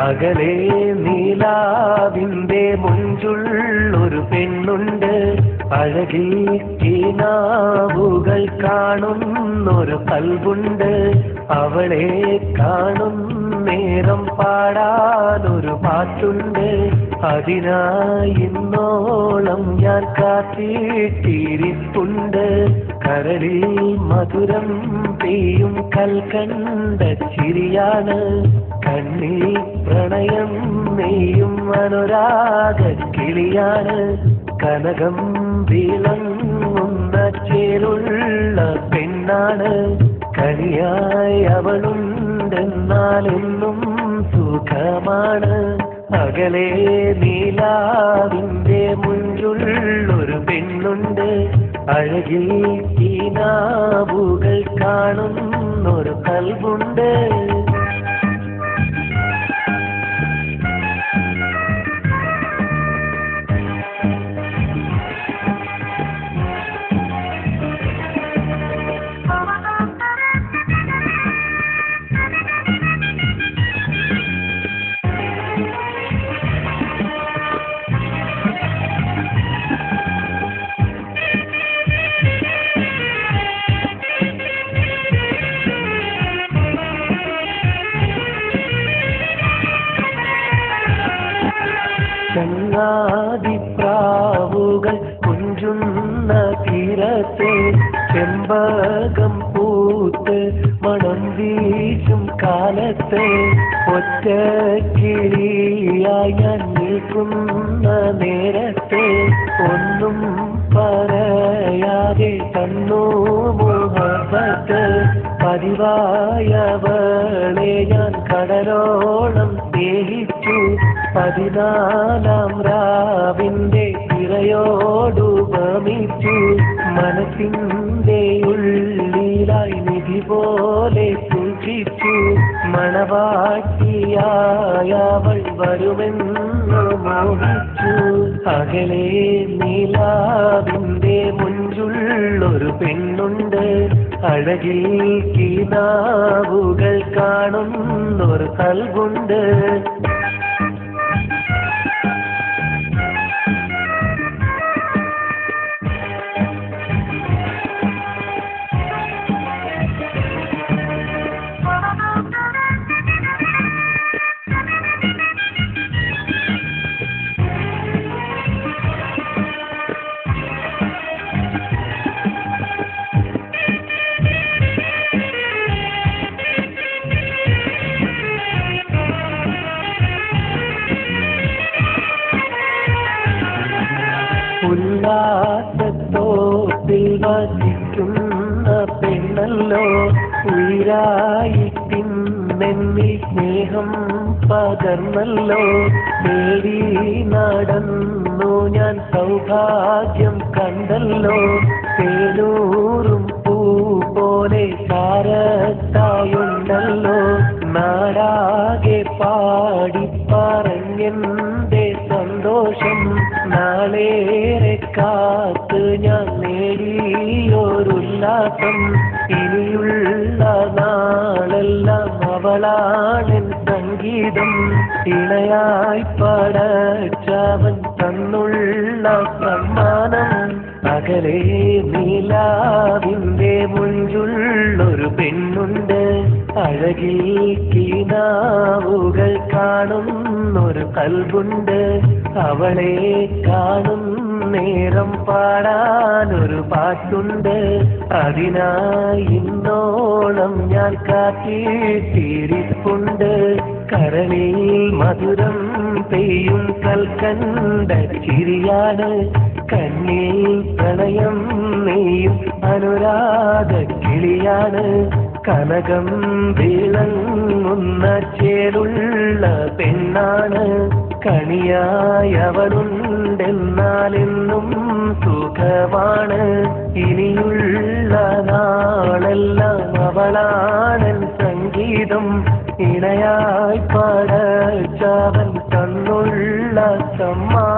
അകലെ നീലാവിന്റെ മുഞ്ചുള്ളൊരു പെണ്ണുണ്ട്, അഴകിൽ കിനാവുകൾ കാണുന്നൊരു കൽബുണ്ട്. അവളെ കാണും നേരം പാടാനൊരു പാട്ടുണ്ട്, അതിനായി ഇന്നോളം ഞാൻ കാത്തിരിപ്പുണ്ട്. കരളിൽ മധുരം പെയ്യും കൽക്കണ്ട ചിരിയാണ്, കണ്ണിൽ പ്രണയം നെയ്യും അനുരാഗ കിളിയാണ്. കനകം വിളങ്ങുന്ന ചേലുള്ള പെണ്ണാണ്, കനിയായി അവളുണ്ടെന്നാലെന്നും സുഖമാണ്. അകലെ നീലാവിന്റെ മുഞ്ചുള്ളൊരു പെണ്ണുണ്ട്, അഴകിൽ കിനാവുകൾ കാണുന്നൊരു കൽബുണ്ട്. ചങ്ങാതിപ്രാവുകൾ കുഞ്ചുന്ന തീരത്ത് ചെമ്പകം പൂത്ത് മണം വീശും കാലത്ത് ഒറ്റ കിളിയായി ഞാൻ നിൽക്കുന്ന നേരത്ത് ഒന്നും പറയാതെ തന്നു മുഹബത്ത്. പതിവായവളെ ഞാൻ കടലോളം സ്നേഹിച്ചു, 14 രാവിന്റെ തിരയോടുപമിച്ചു. മനസ്സിന്റെ ഉള്ളിലായി നിധി പോലെ സൂക്ഷിച്ചു, മണവാട്ടിയായവൾ വരുമെന്ന് മോഹിച്ചു. അകലെ നീലാവിന്റെ മുഞ്ചുള്ളൊരു പെണ്ണുണ്ട്, അഴകിൽ കിനാവുകൾ കാണുന്നൊരു കൽബുണ്ട്. ഉല്ലാസത്തോപ്പിൽ വസിക്കുന്ന പെണ്ണല്ലോ, ഉയരായി പിന്നെന്നിൽ സ്നേഹം പകർന്നല്ലോ. തേടി നടന്നു ഞാൻ സൗഭാഗ്യം കണ്ടല്ലോ, തേനൂറും പൂ പോലെ താരത്തായുണ്ടല്ലോ. നാടാകെ പാടി പറഞ്ഞെന്റെ സന്തോഷം, നാളേറെ കാത്ത് ഞാൻ നേടിയൊരുല്ലാസം. ഇനിയുള്ള നാളെല്ലാം അവളാണെൻ സംഗീതം, ഇണയായി പടച്ചവൻ തന്നുള്ള സമ്മാനം. അകലെ നീലാവിന്റെ മുഞ്ചുള്ളൊരു പെണ്ണുണ്ട്, അഴകിൽ കിനാവുകൾ കാണുന്നൊരു കൽബുണ്ട്. അവളെ കാണും നേരം പാടാനൊരു പാട്ടുണ്ട്, അതിനായി ഇന്നോളം ഞാൻ കാത്തിരിപ്പുണ്ട്. കരളിൽ മധുരം പെയ്യും കൽക്കണ്ട ചിരിയാണ്, കണ്ണിൽ പ്രണയം നെയ്യും അനുരാഗ കിളിയാണ്. കനകം വിളങ്ങുന്ന ചേലുള്ള പെണ്ണാണ്, കണിയായി അവളുണ്ടെന്നാലെന്നും സുഖമാണ്. ഇനിയുള്ള നാളെല്ലാം അവളാണെൻ സംഗീതം, ഇണയായി പടച്ചവൻ തന്നുള്ള സമ്മാനം.